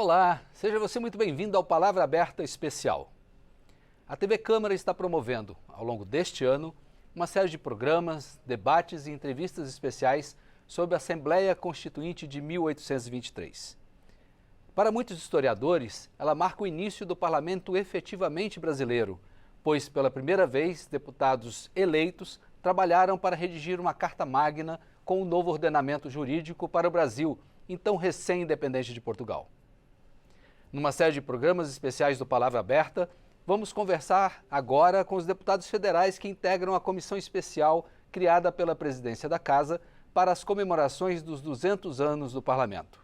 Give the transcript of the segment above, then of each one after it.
Olá, seja você muito bem-vindo ao Palavra Aberta Especial. A TV Câmara está promovendo, ao longo deste ano, uma série de programas, debates e entrevistas especiais sobre a Assembleia Constituinte de 1823. Para muitos historiadores, ela marca o início do parlamento efetivamente brasileiro, pois, pela primeira vez, deputados eleitos trabalharam para redigir uma Carta Magna com um novo ordenamento jurídico para o Brasil, então recém-independente de Portugal. Numa série de programas especiais do Palavra Aberta, vamos conversar agora com os deputados federais que integram a comissão especial criada pela Presidência da Casa para as comemorações dos 200 anos do Parlamento.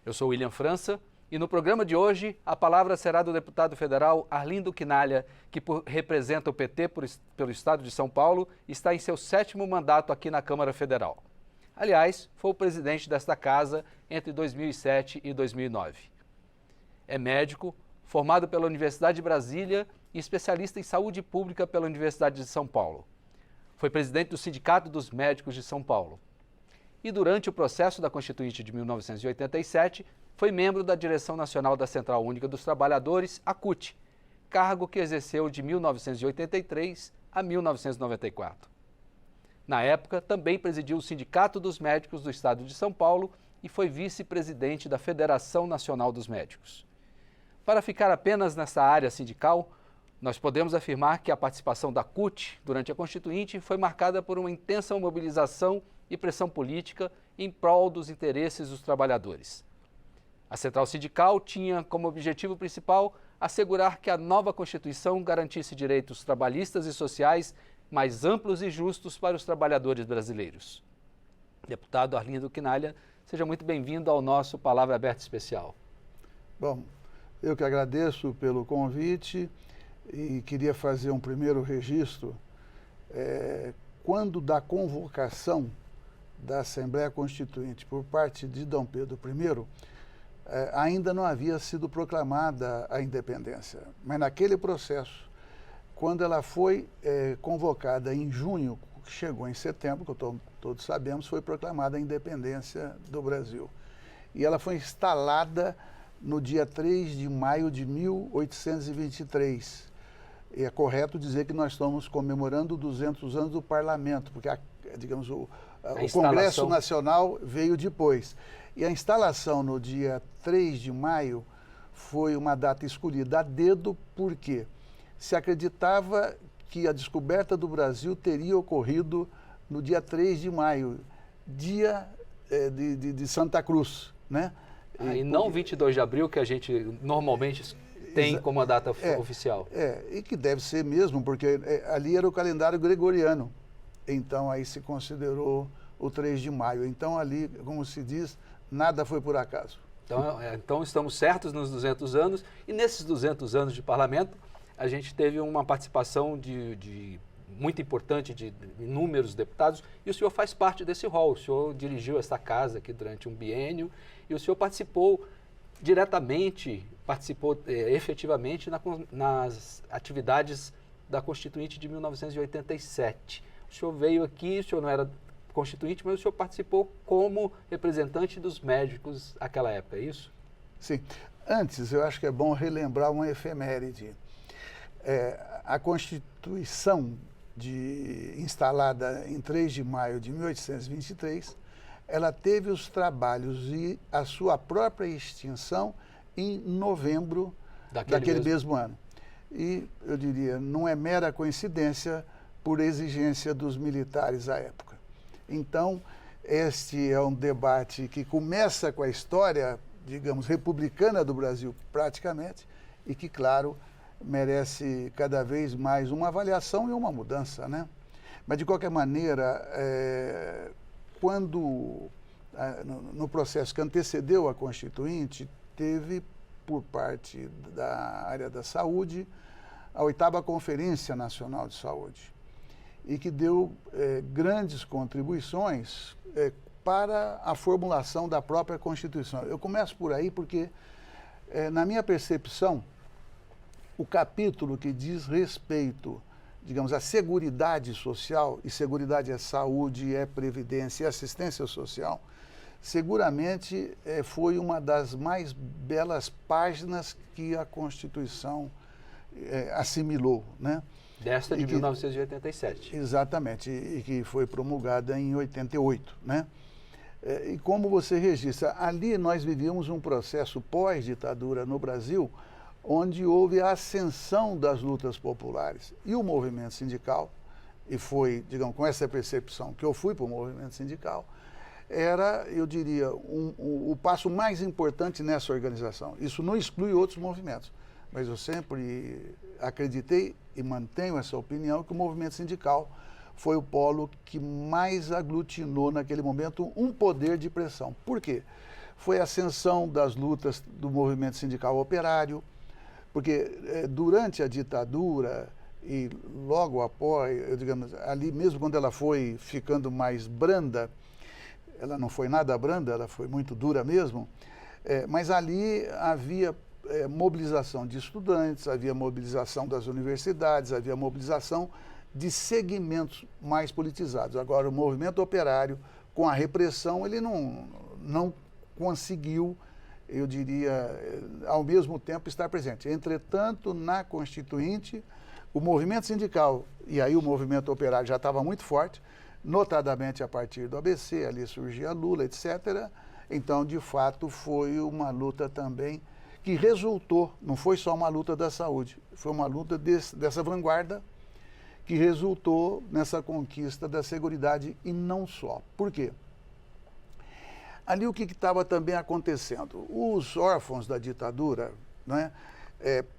Eu sou William França e no programa de hoje a palavra será do deputado federal Arlindo Quinalha, que representa o PT pelo Estado de São Paulo e está em seu 7º mandato aqui na Câmara Federal. Aliás, foi o presidente desta casa entre 2007 e 2009. É médico, formado pela Universidade de Brasília e especialista em saúde pública pela Universidade de São Paulo. Foi presidente do Sindicato dos Médicos de São Paulo. E durante o processo da Constituinte de 1987, foi membro da Direção Nacional da Central Única dos Trabalhadores, a CUT, cargo que exerceu de 1983 a 1994. Na época, também presidiu o Sindicato dos Médicos do Estado de São Paulo e foi vice-presidente da Federação Nacional dos Médicos. Para ficar apenas nessa área sindical, nós podemos afirmar que a participação da CUT durante a Constituinte foi marcada por uma intensa mobilização e pressão política em prol dos interesses dos trabalhadores. A central sindical tinha como objetivo principal assegurar que a nova Constituição garantisse direitos trabalhistas e sociais mais amplos e justos para os trabalhadores brasileiros. Deputado Arlindo Quinalha, seja muito bem-vindo ao nosso Palavra Aberta Especial. Bom, eu que agradeço pelo convite e queria fazer um primeiro registro. Quando da convocação da Assembleia Constituinte por parte de Dom Pedro I, ainda não havia sido proclamada a independência. Mas naquele processo, quando ela foi convocada em junho, chegou em setembro, que todos sabemos, foi proclamada a independência do Brasil. E ela foi instalada no dia 3 de maio de 1823. E é correto dizer que nós estamos comemorando 200 anos do Parlamento, porque, digamos, o Congresso Nacional veio depois. E a instalação no dia 3 de maio foi uma data escolhida a dedo, porque se acreditava que a descoberta do Brasil teria ocorrido no dia 3 de maio, dia de Santa Cruz, né? E não 22 de abril, que a gente normalmente tem como a data oficial. E que deve ser mesmo, porque ali era o calendário gregoriano. Então, aí se considerou o 3 de maio. Então, ali, como se diz, nada foi por acaso. Então estamos certos nos 200 anos, e nesses 200 anos de parlamento, a gente teve uma participação muito importante de inúmeros deputados, e o senhor faz parte desse rol. O senhor dirigiu esta casa aqui durante um biênio, e o senhor participou diretamente, efetivamente nas atividades da Constituinte de 1987. O senhor veio aqui, o senhor não era constituinte, mas o senhor participou como representante dos médicos naquela época, é isso? Sim. Antes, eu acho que é bom relembrar uma efeméride. A Constituição instalada em 3 de maio de 1823, ela teve os trabalhos e a sua própria extinção em novembro daquele mesmo ano. E, eu diria, não é mera coincidência por exigência dos militares à época. Então, este é um debate que começa com a história, digamos, republicana do Brasil, praticamente, e que, claro, merece cada vez mais uma avaliação e uma mudança, né? Mas, de qualquer maneira, no processo que antecedeu a Constituinte, teve, por parte da área da saúde, a 8ª Conferência Nacional de Saúde, e que deu grandes contribuições para a formulação da própria Constituição. Eu começo por aí porque, na minha percepção, o capítulo que diz respeito, digamos, à seguridade social, e seguridade é saúde, é previdência, é assistência social, seguramente foi uma das mais belas páginas que a Constituição assimilou, né? Desta de 1987. Exatamente, e que foi promulgada em 88, né? E como você registra, ali nós vivíamos um processo pós-ditadura no Brasil, onde houve a ascensão das lutas populares. E o movimento sindical, e foi, digamos, com essa percepção que eu fui para o movimento sindical, era, eu diria, o passo mais importante nessa organização. Isso não exclui outros movimentos, mas eu sempre acreditei e mantenho essa opinião que o movimento sindical foi o polo que mais aglutinou naquele momento um poder de pressão. Por quê? Foi a ascensão das lutas do movimento sindical operário, porque durante a ditadura e logo após, digamos, ali mesmo quando ela foi ficando mais branda, ela não foi nada branda, ela foi muito dura mesmo, mas ali havia mobilização de estudantes, havia mobilização das universidades, havia mobilização de segmentos mais politizados. Agora, o movimento operário, com a repressão, ele não conseguiu, eu diria, ao mesmo tempo estar presente. Entretanto, na Constituinte, o movimento sindical, e aí o movimento operário já estava muito forte, notadamente a partir do ABC, ali surgia Lula, etc. Então, de fato, foi uma luta também que resultou, não foi só uma luta da saúde, foi uma luta dessa vanguarda que resultou nessa conquista da seguridade e não só. Por quê? Ali o que estava também acontecendo? Os órfãos da ditadura, né,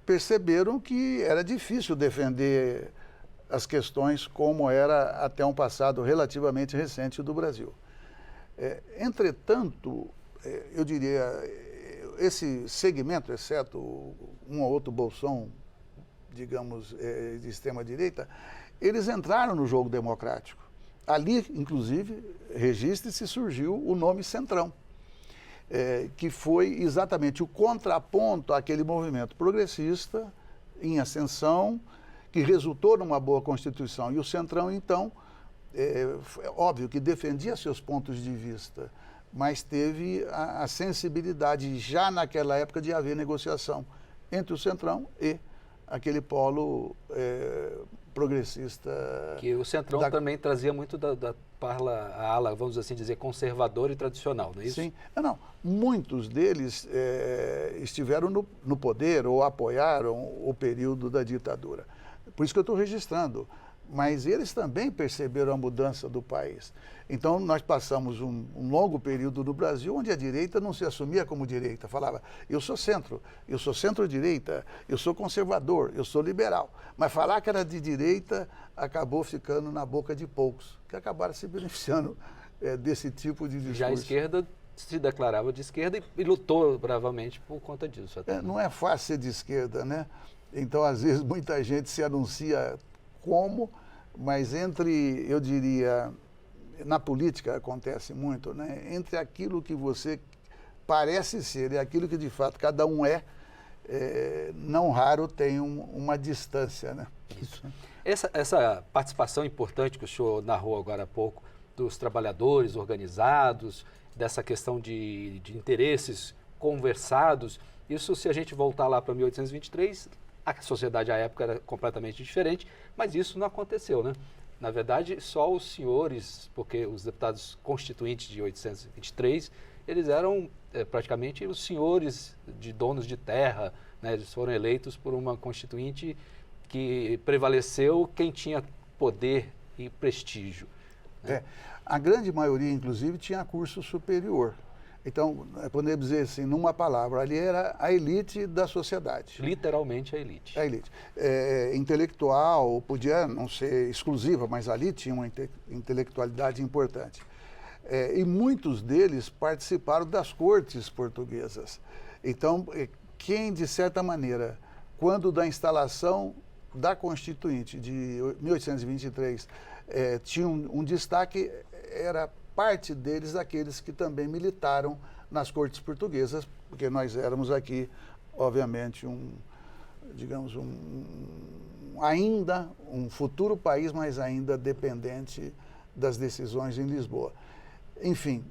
perceberam que era difícil defender as questões como era até um passado relativamente recente do Brasil. Entretanto, eu diria, esse segmento, exceto um ou outro bolsão, digamos, de extrema-direita, eles entraram no jogo democrático. Ali, inclusive, registre-se, surgiu o nome Centrão, que foi exatamente o contraponto àquele movimento progressista em ascensão, que resultou numa boa Constituição. E o Centrão, então, óbvio que defendia seus pontos de vista, mas teve a sensibilidade já naquela época de haver negociação entre o Centrão e aquele polo progressista. Que o Centrão também trazia muito da ala, vamos assim dizer, conservadora e tradicional, não é isso? Sim. Não, muitos deles estiveram no poder ou apoiaram o período da ditadura. Por isso que eu estou registrando. Mas eles também perceberam a mudança do país. Então, nós passamos um longo período no Brasil onde a direita não se assumia como direita. Falava, eu sou centro-direita, eu sou conservador, eu sou liberal. Mas falar que era de direita acabou ficando na boca de poucos, que acabaram se beneficiando desse tipo de discurso. Já a esquerda se declarava de esquerda e lutou bravamente por conta disso. Não é fácil ser de esquerda, né? Então, às vezes, muita gente se anuncia como, mas eu diria, na política acontece muito, né? Entre aquilo que você parece ser e aquilo que de fato cada um não raro tem uma distância, né? Isso. Essa participação importante que o senhor narrou agora há pouco, dos trabalhadores organizados, dessa questão de interesses conversados, isso se a gente voltar lá para 1823, a sociedade à época era completamente diferente, mas isso não aconteceu, né? Na verdade, só os senhores, porque os deputados constituintes de 1823, eles eram praticamente os senhores de donos de terra, né? Eles foram eleitos por uma constituinte que prevaleceu quem tinha poder e prestígio. Né? A grande maioria, inclusive, tinha curso superior. Então, podemos dizer assim, numa palavra, ali era a elite da sociedade. Literalmente a elite. A elite. Intelectual, podia não ser exclusiva, mas ali tinha uma intelectualidade importante. E muitos deles participaram das cortes portuguesas. Então, quem, de certa maneira, quando da instalação da Constituinte de 1823, tinha um destaque, era parte deles aqueles que também militaram nas cortes portuguesas, porque nós éramos aqui, obviamente, ainda um futuro país, mas ainda dependente das decisões em Lisboa. Enfim,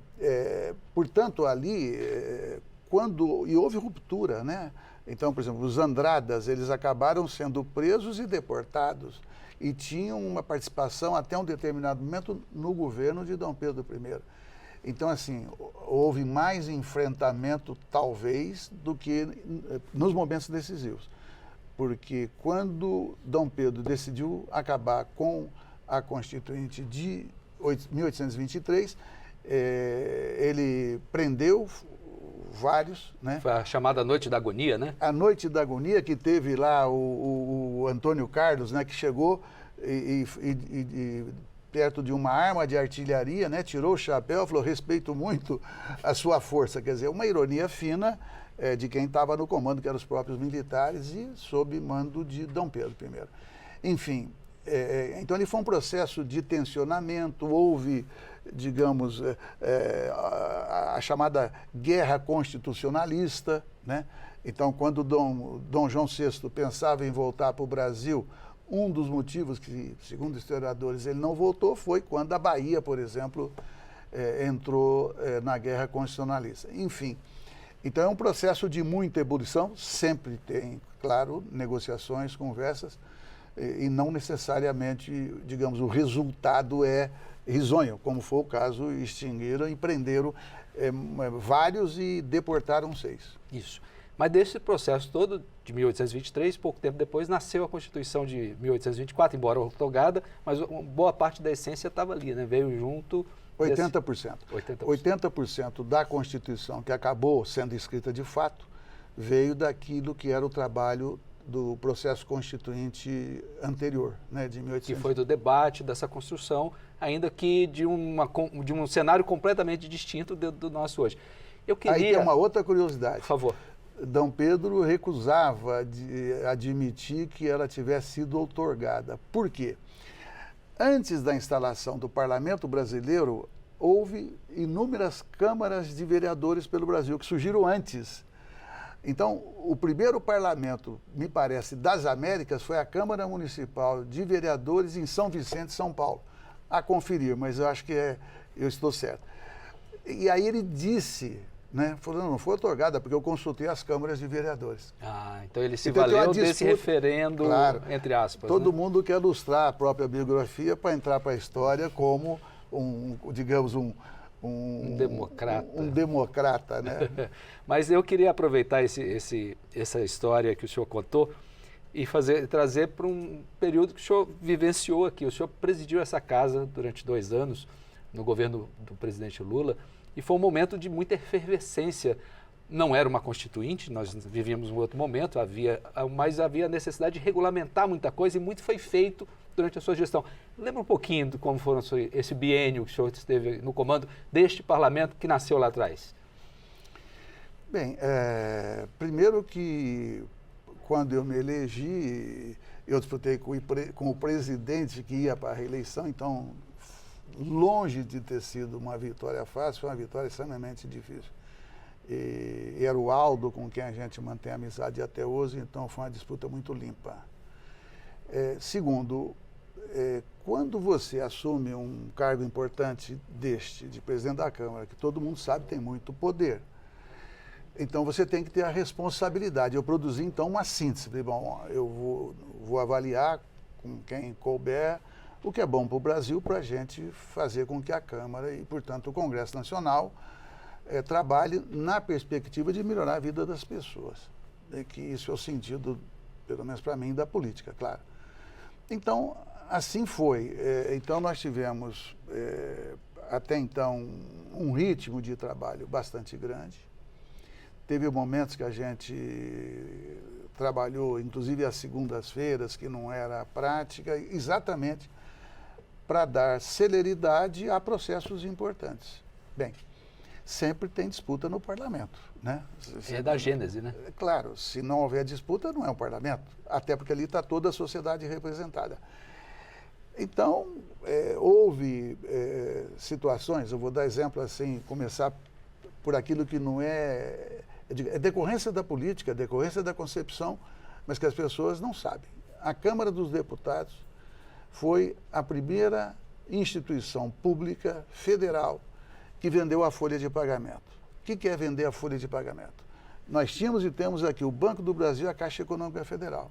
portanto, ali, e houve ruptura, né? Então, por exemplo, os Andradas, eles acabaram sendo presos e deportados e tinham uma participação até um determinado momento no governo de Dom Pedro I. Então, assim, houve mais enfrentamento, talvez, do que nos momentos decisivos. Porque quando Dom Pedro decidiu acabar com a Constituinte de 1823, ele prendeu vários, né? Foi a chamada Noite da Agonia, né? A Noite da Agonia, que teve lá o Antônio Carlos, né, que chegou e perto de uma arma de artilharia, né, tirou o chapéu e falou, respeito muito a sua força. Quer dizer, uma ironia fina de quem estava no comando, que eram os próprios militares, e sob mando de Dom Pedro I. Enfim, então ele foi um processo de tensionamento, houve, digamos, a chamada guerra constitucionalista, né? Então, quando Dom João VI pensava em voltar para o Brasil, um dos motivos que, segundo historiadores, ele não voltou foi quando a Bahia, por exemplo, entrou na guerra constitucionalista. Enfim, então é um processo de muita ebulição, sempre tem, claro, negociações, conversas, e não necessariamente, digamos, o resultado é risonho, como foi o caso, extinguiram e prenderam vários e deportaram 6. Isso. Mas desse processo todo, de 1823, pouco tempo depois, nasceu a Constituição de 1824, embora ortogada, mas boa parte da essência estava ali, né? Veio junto... 80%. 80% da Constituição que acabou sendo escrita de fato veio daquilo que era o trabalho do processo constituinte anterior, né, de 1800. Que foi do debate, dessa construção, ainda que de um cenário completamente distinto do nosso hoje. Eu queria... Aí tem uma outra curiosidade. Por favor. Dom Pedro recusava de admitir que ela tivesse sido outorgada. Por quê? Antes da instalação do Parlamento Brasileiro, houve inúmeras câmaras de vereadores pelo Brasil, que surgiram antes. Então, o primeiro parlamento, me parece, das Américas foi a Câmara Municipal de Vereadores em São Vicente, São Paulo. A conferir, mas eu acho que eu estou certo. E aí ele disse, né, falou, não foi otorgada, porque eu consultei as câmaras de vereadores. Ah, então ele se valeu desse referendo, claro, entre aspas. Todo né? mundo quer ilustrar a própria biografia para entrar para a história como digamos, um democrata. Um democrata, né? Mas eu queria aproveitar essa história que o senhor contou e trazer para um período que o senhor vivenciou aqui. O senhor presidiu essa casa durante 2 anos no governo do presidente Lula e foi um momento de muita efervescência. Não era uma constituinte, nós vivíamos um outro momento, mas havia necessidade de regulamentar muita coisa e muito foi feito durante a sua gestão. Lembra um pouquinho de como foi esse biênio que o senhor esteve no comando deste parlamento que nasceu lá atrás? Bem, primeiro que quando eu me elegi, eu disputei com o presidente que ia para a reeleição, então, longe de ter sido uma vitória fácil, foi uma vitória extremamente difícil. E era o Aldo com quem a gente mantém amizade até hoje, então foi uma disputa muito limpa. Segundo, quando você assume um cargo importante de presidente da Câmara, que todo mundo sabe tem muito poder, então você tem que ter a responsabilidade. Eu produzi então uma síntese, falei, bom, eu vou avaliar com quem couber o que é bom para o Brasil, para a gente fazer com que a Câmara e, portanto, o Congresso Nacional trabalhe na perspectiva de melhorar a vida das pessoas. Que isso é o sentido, pelo menos para mim, da política, claro. Então, assim foi. Então, nós tivemos, até então, um ritmo de trabalho bastante grande. Teve momentos que a gente trabalhou, inclusive às segundas-feiras, que não era prática, exatamente para dar celeridade a processos importantes. Bem, sempre tem disputa no parlamento, né? É da gênese, né? Claro, se não houver disputa, não é um parlamento, até porque ali está toda a sociedade representada. Então, houve situações, eu vou dar exemplo assim, começar por aquilo que não é decorrência da política, é decorrência da concepção, mas que as pessoas não sabem. A Câmara dos Deputados foi a primeira instituição pública federal que vendeu a folha de pagamento. O que é vender a folha de pagamento? Nós tínhamos e temos aqui o Banco do Brasil e a Caixa Econômica Federal.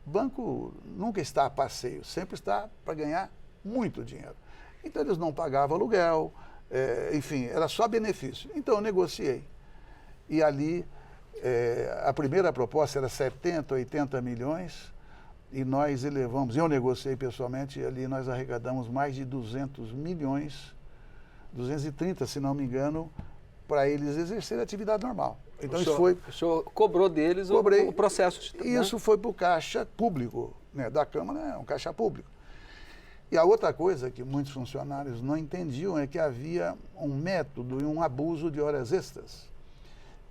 O banco nunca está a passeio, sempre está para ganhar muito dinheiro. Então eles não pagavam aluguel, enfim, era só benefício. Então eu negociei. E ali, a primeira proposta era 70, 80 milhões, e nós elevamos, eu negociei pessoalmente, e ali nós arrecadamos mais de 200 milhões, 230, se não me engano, para eles exercerem a atividade normal. Então o senhor cobrou deles o processo. Isso foi para o caixa público, né, da Câmara, é um caixa público. E a outra coisa que muitos funcionários não entendiam é que havia um método e um abuso de horas extras.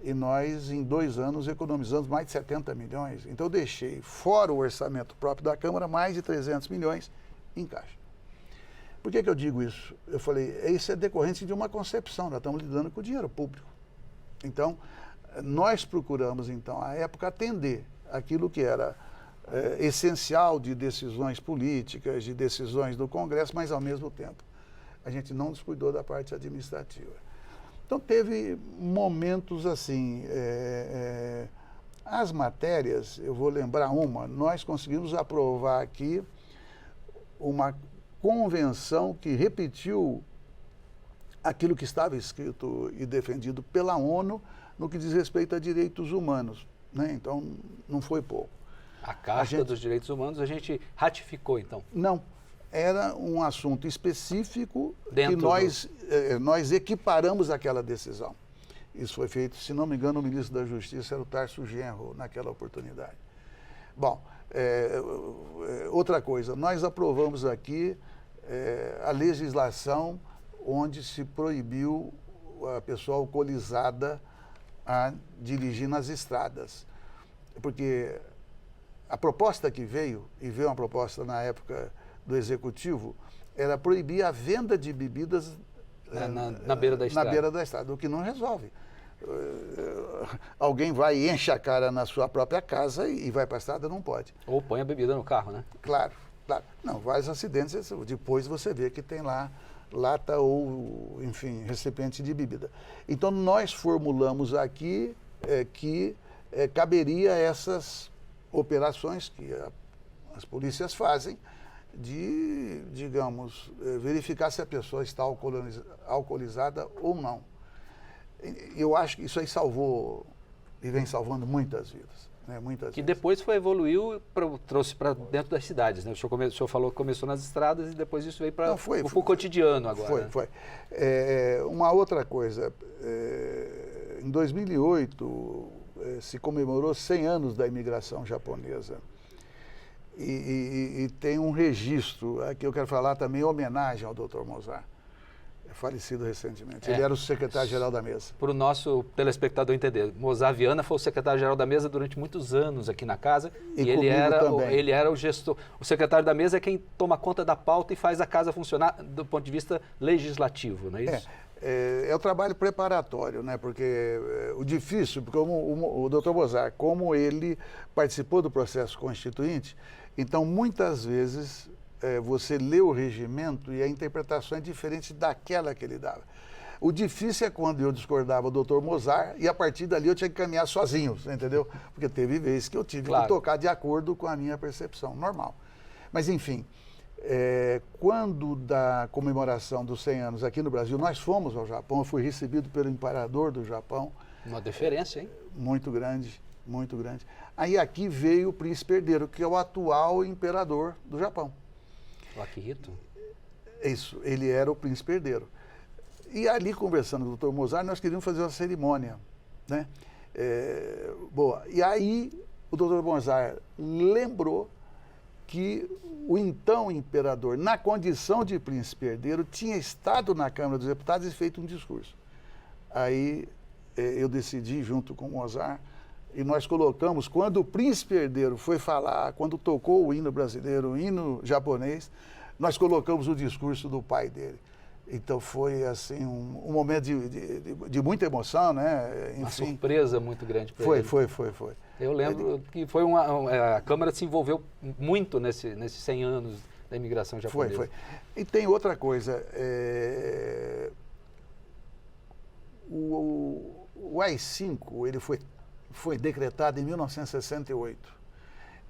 E nós, em 2 anos, economizamos mais de 70 milhões. Então eu deixei, fora o orçamento próprio da Câmara, mais de 300 milhões em caixa. Por que eu digo isso? Eu falei, isso é decorrente de uma concepção, nós estamos lidando com o dinheiro público. Então, nós procuramos, então, à época, atender aquilo que era essencial de decisões políticas, de decisões do Congresso, mas, ao mesmo tempo, a gente não descuidou da parte administrativa. Então, teve momentos assim, as matérias, eu vou lembrar uma, nós conseguimos aprovar aqui uma convenção que repetiu aquilo que estava escrito e defendido pela ONU no que diz respeito a direitos humanos, né? Então, não foi pouco. A Carta dos Direitos Humanos a gente ratificou, então? Não, era um assunto específico que nós equiparamos aquela decisão. Isso foi feito, se não me engano, o ministro da Justiça era o Tarso Genro, naquela oportunidade. Bom, outra coisa, nós aprovamos aqui a legislação onde se proibiu a pessoa alcoolizada a dirigir nas estradas. Porque a proposta que veio, e veio uma proposta na época do Executivo, era proibir a venda de bebidas na beira da estrada. Na beira da estrada, o que não resolve. Alguém vai e enche a cara na sua própria casa e vai para a estrada, não pode. Ou põe a bebida no carro, né? Claro, claro. Não, vários acidentes, depois você vê que tem lá lata ou, enfim, recipiente de bebida. Então, nós formulamos aqui que caberia essas operações que as polícias fazem de, digamos, verificar se a pessoa está alcoolizada ou não. Eu acho que isso aí salvou e vem salvando muitas vidas. Né, muitas que vezes. Depois evoluiu, trouxe para o das cidades, né? O senhor falou que começou nas estradas e depois isso veio para o cotidiano agora. Foi. Uma outra coisa, em 2008 se comemorou 100 anos da imigração japonesa e tem um registro, aqui eu quero falar também em homenagem ao Dr. Mozart, falecido recentemente. Ele era o secretário-geral da mesa. Para o nosso telespectador entender, Mozart Viana foi o secretário-geral da mesa durante muitos anos aqui na casa e ele era o gestor. O secretário da mesa é quem toma conta da pauta e faz a casa funcionar do ponto de vista legislativo, não é isso? É o trabalho preparatório, né? Porque o difícil, porque o Dr. Mozart, como ele participou do processo constituinte, então muitas vezes você lê o regimento e a interpretação é diferente daquela que ele dava. O difícil é quando eu discordava do Dr. Mozart e a partir dali eu tinha que caminhar sozinho, entendeu? Porque teve vezes que eu tive que tocar de acordo com a minha percepção, normal. Mas enfim, quando da comemoração dos 100 anos aqui no Brasil, nós fomos ao Japão, eu fui recebido pelo imperador do Japão. Uma deferência, hein? Muito grande, muito grande. Aí aqui veio o príncipe herdeiro, que é o atual imperador do Japão. O Akihito? Isso, ele era o príncipe herdeiro. E ali, conversando com o Dr. Mozart, nós queríamos fazer uma cerimônia, né? Boa. E aí, o Dr. Mozart lembrou que o então imperador, na condição de príncipe herdeiro, tinha estado na Câmara dos Deputados e feito um discurso. Aí, eu decidi, junto com o Mozart, e nós colocamos, quando o príncipe herdeiro foi falar, quando tocou o hino brasileiro, o hino japonês, nós colocamos o discurso do pai dele. Então foi assim um momento de muita emoção, né? Enfim, uma surpresa muito grande para ele. Foi. Eu lembro que foi a Câmara se envolveu muito nesses 100 anos da imigração japonesa. Foi. E tem outra coisa, o AI-5 ele foi decretado em 1968.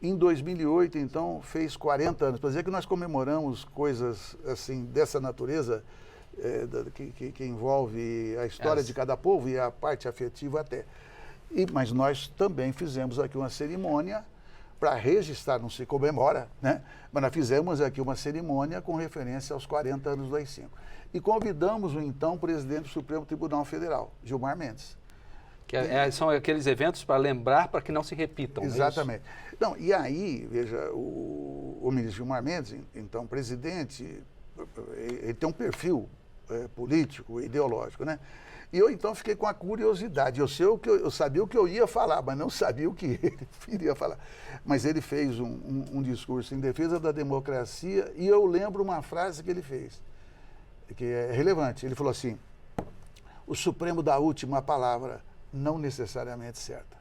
Em 2008, então, fez 40 anos. Para dizer que nós comemoramos coisas assim dessa natureza, que envolve a história de cada povo e a parte afetiva até. Mas nós também fizemos aqui uma cerimônia para registrar, não se comemora, né? Mas nós fizemos aqui uma cerimônia com referência aos 40 anos do AI-5. E convidamos o então presidente do Supremo Tribunal Federal, Gilmar Mendes. São aqueles eventos para lembrar, para que não se repitam. Exatamente. Não, e aí, veja, o ministro Gilmar Mendes, então presidente, ele tem um perfil político, ideológico, né? E eu então fiquei com a curiosidade. Eu sabia o que eu ia falar, mas não sabia o que ele iria falar. Mas ele fez um discurso em defesa da democracia e eu lembro uma frase que ele fez, que é relevante. Ele falou assim: o Supremo dá a última palavra, não necessariamente certa.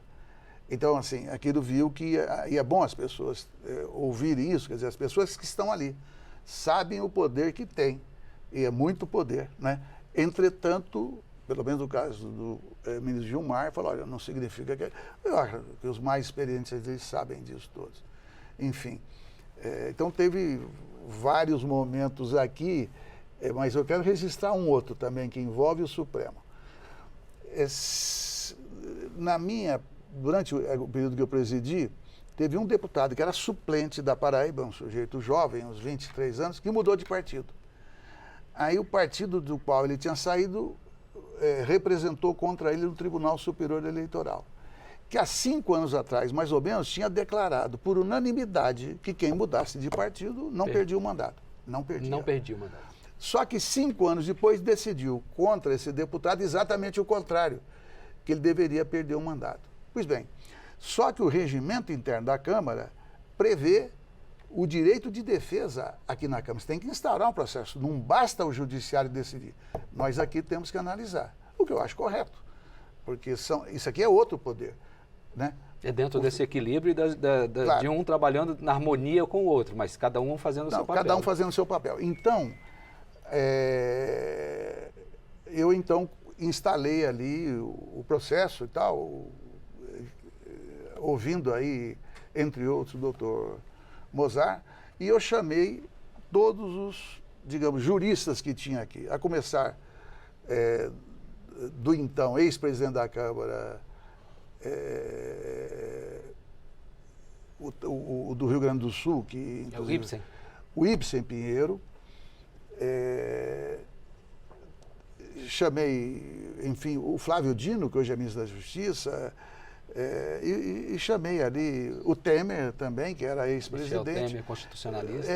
Então, assim, aquilo viu que e é bom as pessoas ouvirem isso, quer dizer, as pessoas que estão ali sabem o poder que tem, e é muito poder, né? Entretanto, pelo menos no caso do ministro Gilmar, falou, olha, não significa que... Eu acho que os mais experientes, eles sabem disso todos. Enfim, então teve vários momentos aqui, mas eu quero registrar um outro também, que envolve o Supremo. Durante o período que eu presidi, teve um deputado que era suplente da Paraíba, um sujeito jovem, uns 23 anos, que mudou de partido. Aí o partido do qual ele tinha saído representou contra ele no Tribunal Superior Eleitoral, que há 5 anos atrás, mais ou menos, tinha declarado por unanimidade que quem mudasse de partido não perdia o mandato. Não perdia o mandato. Só que 5 anos depois decidiu contra esse deputado exatamente o contrário, que ele deveria perder o mandato. Pois bem, só que o regimento interno da Câmara prevê o direito de defesa aqui na Câmara. Você tem que instaurar um processo, não basta o judiciário decidir. Nós aqui temos que analisar, o que eu acho correto, porque isso aqui é outro poder, né? É dentro desse equilíbrio claro, de um trabalhando na harmonia com o outro, mas cada um fazendo o seu papel. Cada um fazendo o seu papel. Então, eu então instalei ali o processo e tal, ouvindo aí, entre outros, o doutor Mozart, e eu chamei todos os, digamos, juristas que tinha aqui, a começar do então ex-presidente da Câmara, do Rio Grande do Sul, que é o Ibsen. O Ibsen Pinheiro, chamei, enfim, o Flávio Dino, que hoje é ministro da Justiça, e chamei ali o Temer também, que era ex-presidente. Michel Temer, constitucionalista.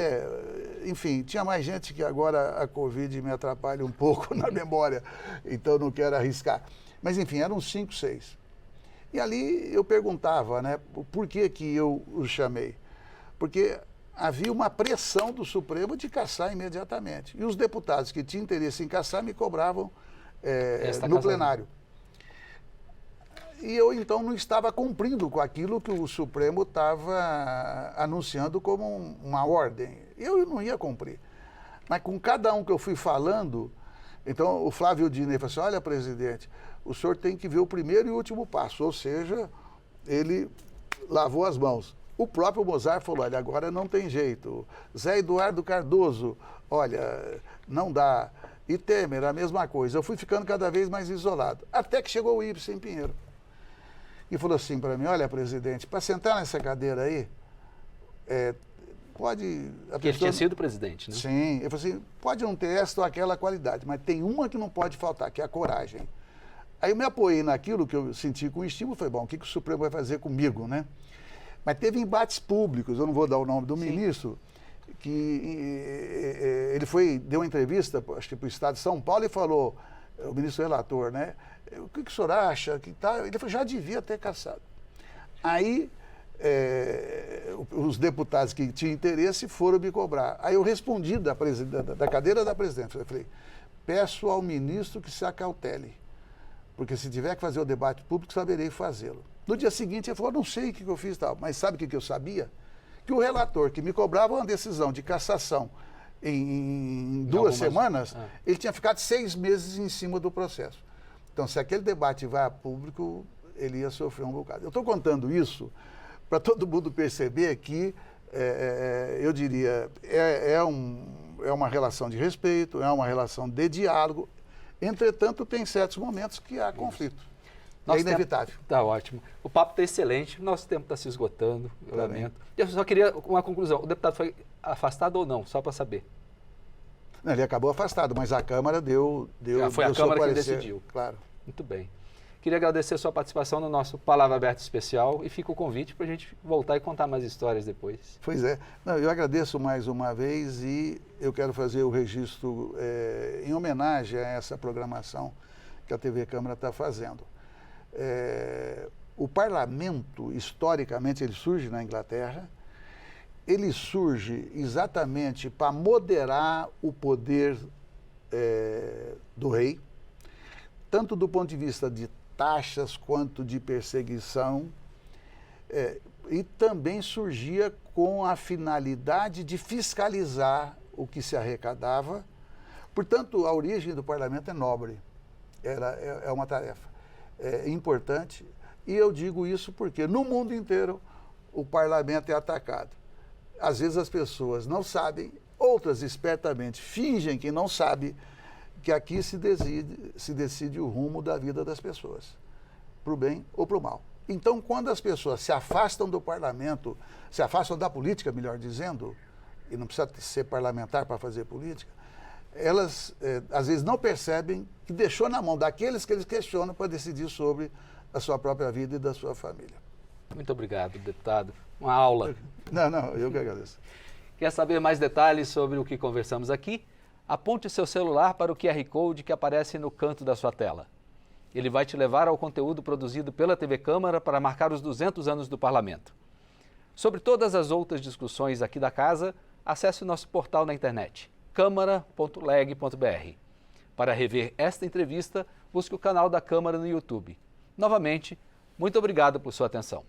Enfim, tinha mais gente que agora a Covid me atrapalha um pouco na memória, então não quero arriscar. Mas, enfim, eram 5, 6. E ali eu perguntava, né, por que eu o chamei? Porque havia uma pressão do Supremo de cassar imediatamente. E os deputados que tinham interesse em cassar me cobravam no plenário. E eu, então, não estava cumprindo com aquilo que o Supremo estava anunciando como uma ordem. Eu não ia cumprir. Mas com cada um que eu fui falando, então o Flávio Dino falou assim, olha, presidente, o senhor tem que ver o primeiro e o último passo, ou seja, ele lavou as mãos. O próprio Mozart falou, olha, agora não tem jeito. Zé Eduardo Cardoso, olha, não dá. E Temer, a mesma coisa. Eu fui ficando cada vez mais isolado. Até que chegou o Ibsen Pinheiro. E falou assim para mim, olha, presidente, para sentar nessa cadeira aí, pode... Porque ele tinha sido presidente, né? Sim. Ele falou assim, pode não ter esta ou aquela qualidade, mas tem uma que não pode faltar, que é a coragem. Aí eu me apoiei naquilo que eu senti com estímulo, falei, bom, o que o Supremo vai fazer comigo, né? Mas teve embates públicos, eu não vou dar o nome do ministro, que ele deu uma entrevista, acho que para o Estado de São Paulo, e falou, o ministro relator, né? O que o senhor acha? Que tá? Ele falou, já devia ter cassado. Aí, os deputados que tinham interesse foram me cobrar. Aí eu respondi da cadeira da presidência. Eu falei, peço ao ministro que se acautele, porque se tiver que fazer o debate público, saberei fazê-lo. No dia seguinte, ele falou, não sei o que eu fiz e tal, mas sabe o que eu sabia? Que o relator que me cobrava uma decisão de cassação em 2 semanas, ele tinha ficado 6 meses em cima do processo. Então, se aquele debate vai a público, ele ia sofrer um bocado. Eu estou contando isso para todo mundo perceber que, eu diria, é uma relação de respeito, é uma relação de diálogo. Entretanto, tem certos momentos que há conflito. É inevitável. Está ótimo. O papo está excelente, nosso tempo está se esgotando, eu lamento. Eu só queria uma conclusão. O deputado foi afastado ou não, só para saber? Não, ele acabou afastado, mas a Câmara deu foi a Câmara que decidiu. Claro. Muito bem. Queria agradecer a sua participação no nosso Palavra Aberta Especial e fica o convite para a gente voltar e contar mais histórias depois. Pois é. Não, eu agradeço mais uma vez e eu quero fazer o registro em homenagem a essa programação que a TV Câmara está fazendo. O parlamento, historicamente, ele surge na Inglaterra, ele surge exatamente para moderar o poder do rei, tanto do ponto de vista de taxas quanto de perseguição, e também surgia com a finalidade de fiscalizar o que se arrecadava. Portanto, a origem do parlamento é nobre, é uma tarefa importante, e eu digo isso porque no mundo inteiro o parlamento é atacado. Às vezes as pessoas não sabem, outras espertamente fingem que não sabem que aqui se decide o rumo da vida das pessoas, para o bem ou para o mal. Então, quando as pessoas se afastam do parlamento, se afastam da política, melhor dizendo, e não precisa ser parlamentar para fazer política, elas às vezes não percebem que deixou na mão daqueles que eles questionam para decidir sobre a sua própria vida e da sua família. Muito obrigado, deputado. Uma aula. Não, eu que agradeço. Quer saber mais detalhes sobre o que conversamos aqui? Aponte seu celular para o QR Code que aparece no canto da sua tela. Ele vai te levar ao conteúdo produzido pela TV Câmara para marcar os 200 anos do Parlamento. Sobre todas as outras discussões aqui da casa, acesse o nosso portal na internet, câmara.leg.br. Para rever esta entrevista, busque o canal da Câmara no YouTube. Novamente, muito obrigado por sua atenção.